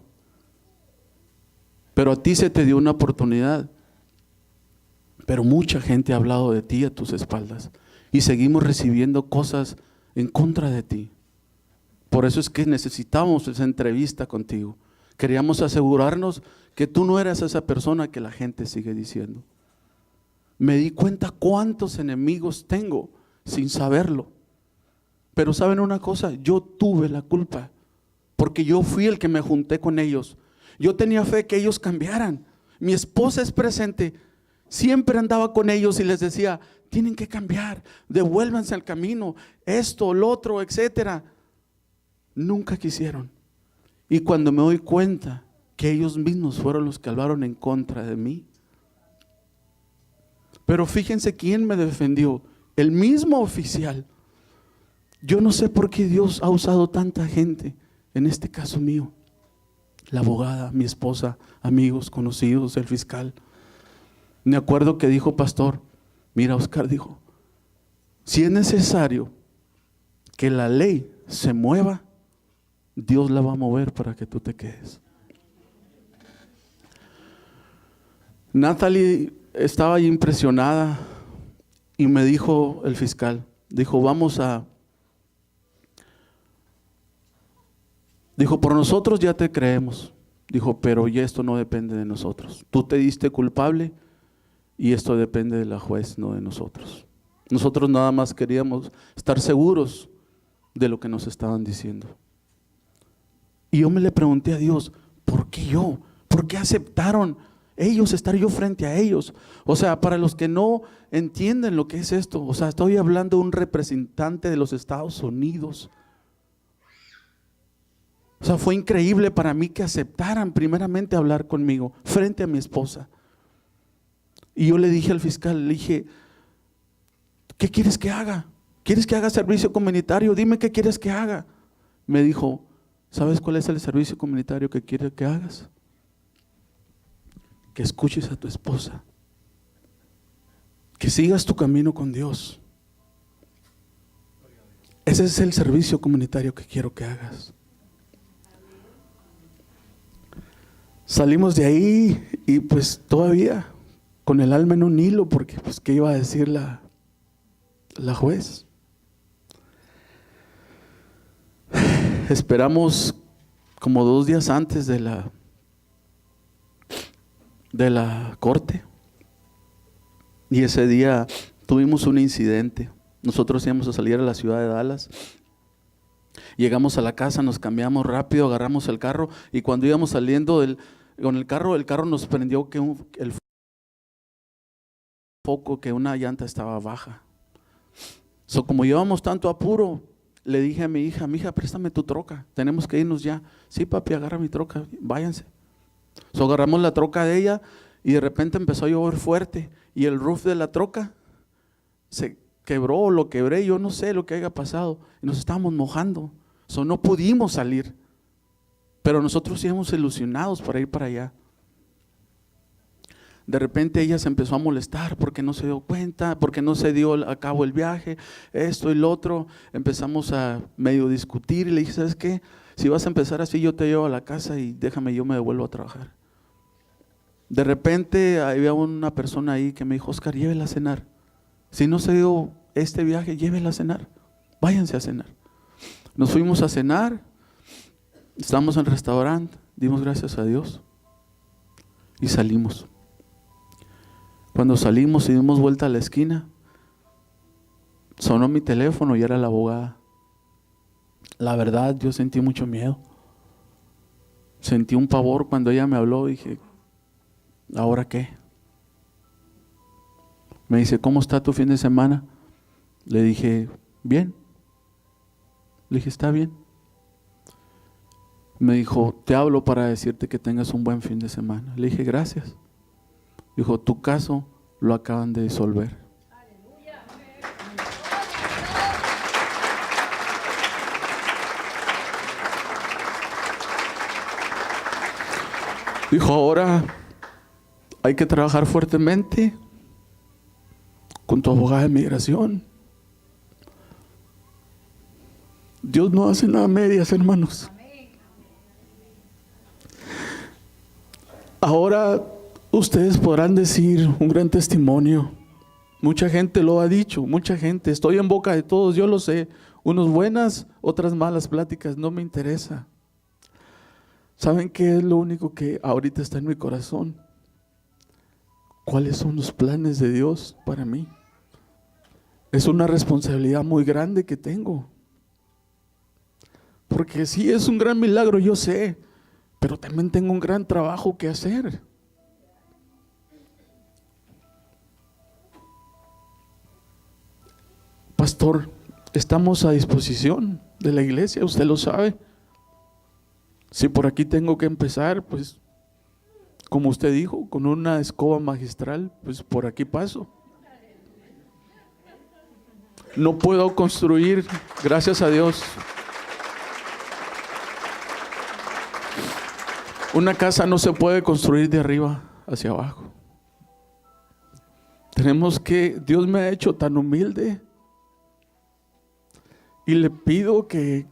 pero a ti se te dio una oportunidad. Pero mucha gente ha hablado de ti a tus espaldas y seguimos recibiendo cosas en contra de ti. Por eso es que necesitamos esa entrevista contigo. Queríamos asegurarnos que tú no eras esa persona que la gente sigue diciendo. Me di cuenta cuántos enemigos tengo sin saberlo. Pero ¿saben una cosa? Yo tuve la culpa, porque yo fui el que me junté con ellos. Yo tenía fe que ellos cambiaran. Mi esposa es presente. Siempre andaba con ellos y les decía, tienen que cambiar, devuélvanse al camino, esto, lo otro, etcétera. Nunca quisieron. Y cuando me doy cuenta que ellos mismos fueron los que hablaron en contra de mí. Pero fíjense quién me defendió, el mismo oficial. Yo no sé por qué Dios ha usado tanta gente, en este caso mío. La abogada, mi esposa, amigos, conocidos, el fiscal. Me acuerdo que dijo pastor, mira Oscar, dijo, si es necesario que la ley se mueva, Dios la va a mover para que tú te quedes. Natalie estaba ahí impresionada y me dijo el fiscal, dijo, dijo, por nosotros ya te creemos, dijo, pero ya esto no depende de nosotros. Tú te diste culpable y esto depende de la juez, no de nosotros. Nosotros nada más queríamos estar seguros de lo que nos estaban diciendo. Y yo me le pregunté a Dios, ¿por qué yo? ¿Por qué aceptaron ellos estar yo frente a ellos? O sea, para los que no entienden lo que es esto, o sea, estoy hablando de un representante de los Estados Unidos. O sea, fue increíble para mí que aceptaran primeramente hablar conmigo frente a mi esposa. Y yo le dije al fiscal, le dije, ¿qué quieres que haga? ¿Quieres que haga servicio comunitario? Dime qué quieres que haga. Me dijo, ¿sabes cuál es el servicio comunitario que quiere que hagas? Que escuches a tu esposa, que sigas tu camino con Dios. Ese es el servicio comunitario que quiero que hagas. Salimos de ahí y pues todavía con el alma en un hilo, porque pues qué iba a decir la juez. Esperamos como 2 días antes de la corte, y ese día tuvimos un incidente. Nosotros íbamos a salir a la ciudad de Dallas. Llegamos a la casa, nos cambiamos rápido, agarramos el carro, y cuando íbamos saliendo con el carro nos prendió que el foco, que una llanta estaba baja. Como llevamos tanto apuro, le dije a mi hija, préstame tu troca, tenemos que irnos ya. Sí, papi, agarra mi troca, váyanse. Agarramos la troca de ella y de repente empezó a llover fuerte y el roof de la troca se quebró, lo quebré, yo no sé lo que haya pasado, y nos estábamos mojando. No pudimos salir, pero nosotros íbamos ilusionados para ir para allá. De repente ella se empezó a molestar porque no se dio cuenta, porque no se dio a cabo el viaje, esto y lo otro. Empezamos a medio discutir y le dije, ¿sabes qué? Si vas a empezar así, yo te llevo a la casa y déjame, yo me devuelvo a trabajar. De repente había una persona ahí que me dijo, Oscar, llévela a cenar. Si no se dio este viaje, llévela a cenar, váyanse a cenar. Nos fuimos a cenar, estamos en el restaurante, dimos gracias a Dios y salimos. Cuando salimos y dimos vuelta a la esquina, sonó mi teléfono y era la abogada. La verdad, yo sentí mucho miedo. Sentí un pavor cuando ella me habló. Dije, ¿ahora qué? Me dice, ¿cómo está tu fin de semana? Le dije, bien. Le dije, está bien. Me dijo, te hablo para decirte que tengas un buen fin de semana. Le dije, gracias. Dijo, tu caso lo acaban de disolver. Dijo, ahora hay que trabajar fuertemente con tu abogada de migración. Dios no hace nada a medias, hermanos. Ahora ustedes podrán decir un gran testimonio. Mucha gente lo ha dicho, mucha gente. Estoy en boca de todos, yo lo sé. Unas buenas, otras malas pláticas, no me interesa. ¿Saben qué es lo único que ahorita está en mi corazón? ¿Cuáles son los planes de Dios para mí? Es una responsabilidad muy grande que tengo. Porque sí, es un gran milagro, yo sé, pero también tengo un gran trabajo que hacer. Pastor, estamos a disposición de la iglesia, usted lo sabe. Si por aquí tengo que empezar, pues, como usted dijo, con una escoba magistral, pues por aquí paso. No puedo construir, gracias a Dios. Una casa no se puede construir de arriba hacia abajo. Dios me ha hecho tan humilde y le pido que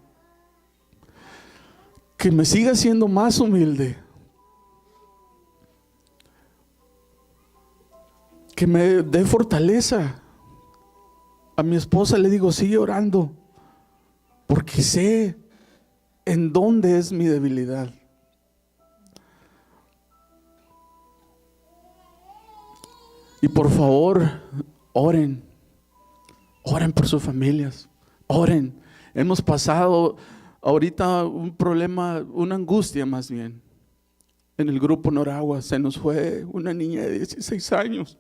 me siga siendo más humilde, que me dé fortaleza. A mi esposa le digo, sigue orando, porque sé en dónde es mi debilidad. Y por favor, oren por sus familias, oren. Hemos pasado ahorita un problema, una angustia más bien. En el grupo Noragua se nos fue una niña de 16 años.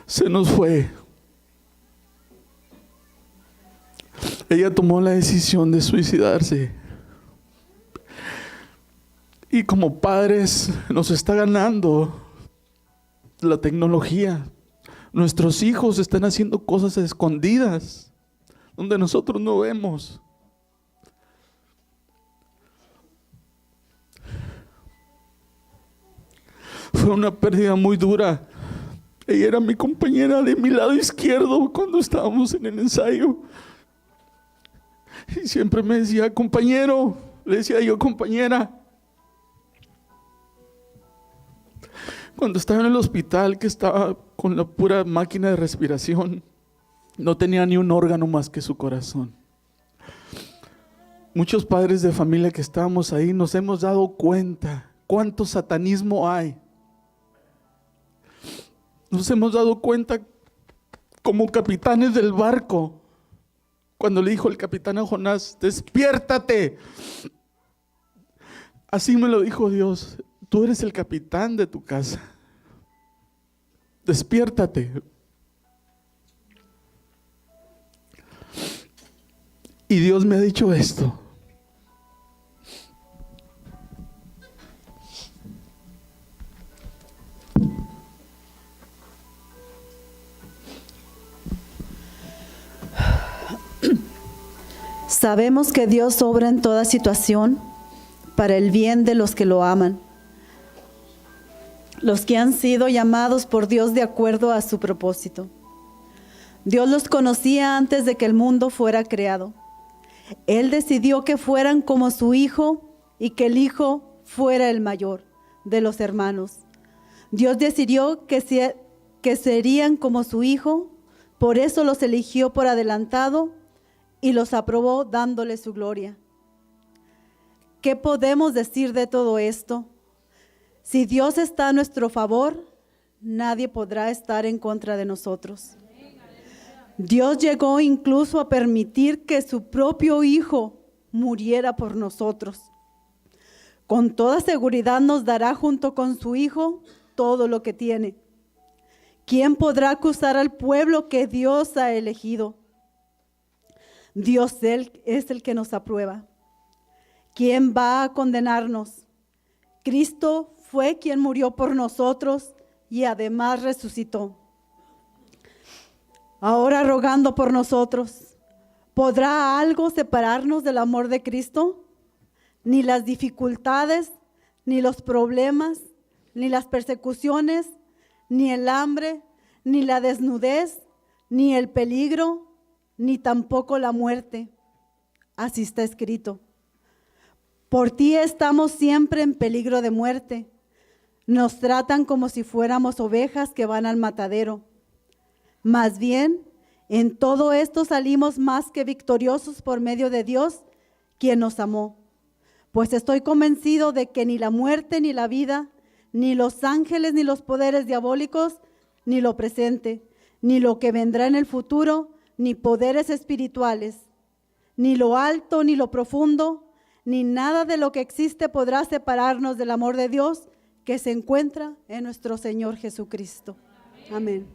Se nos fue. Ella tomó la decisión de suicidarse. Y como padres nos está ganando la tecnología. Nuestros hijos están haciendo cosas escondidas, donde nosotros no vemos. Fue una pérdida muy dura. Ella era mi compañera de mi lado izquierdo cuando estábamos en el ensayo. Y siempre me decía, compañero, le decía yo, compañera. Cuando estaba en el hospital, que estaba con la pura máquina de respiración, no tenía ni un órgano más que su corazón. Muchos padres de familia que estábamos ahí nos hemos dado cuenta cuánto satanismo hay. Nos hemos dado cuenta como capitanes del barco, cuando le dijo el capitán a Jonás, despiértate. Así me lo dijo Dios. Tú eres el capitán de tu casa. Despiértate. Y Dios me ha dicho esto. Sabemos que Dios obra en toda situación para el bien de los que lo aman, los que han sido llamados por Dios de acuerdo a su propósito. Dios los conocía antes de que el mundo fuera creado. Él decidió que fueran como su Hijo y que el Hijo fuera el mayor de los hermanos. Dios decidió que serían como su Hijo, por eso los eligió por adelantado y los aprobó dándole su gloria. ¿Qué podemos decir de todo esto? Si Dios está a nuestro favor, nadie podrá estar en contra de nosotros. Dios llegó incluso a permitir que su propio Hijo muriera por nosotros. Con toda seguridad nos dará junto con su Hijo todo lo que tiene. ¿Quién podrá acusar al pueblo que Dios ha elegido? Dios es el que nos aprueba. ¿Quién va a condenarnos? Cristo fue quien murió por nosotros y además resucitó. Ahora rogando por nosotros, ¿podrá algo separarnos del amor de Cristo? Ni las dificultades, ni los problemas, ni las persecuciones, ni el hambre, ni la desnudez, ni el peligro, ni tampoco la muerte. Así está escrito. Por ti estamos siempre en peligro de muerte. Nos tratan como si fuéramos ovejas que van al matadero. Más bien, en todo esto salimos más que victoriosos por medio de Dios, quien nos amó. Pues estoy convencido de que ni la muerte, ni la vida, ni los ángeles, ni los poderes diabólicos, ni lo presente, ni lo que vendrá en el futuro, ni poderes espirituales, ni lo alto, ni lo profundo, ni nada de lo que existe podrá separarnos del amor de Dios que se encuentra en nuestro Señor Jesucristo. Amén.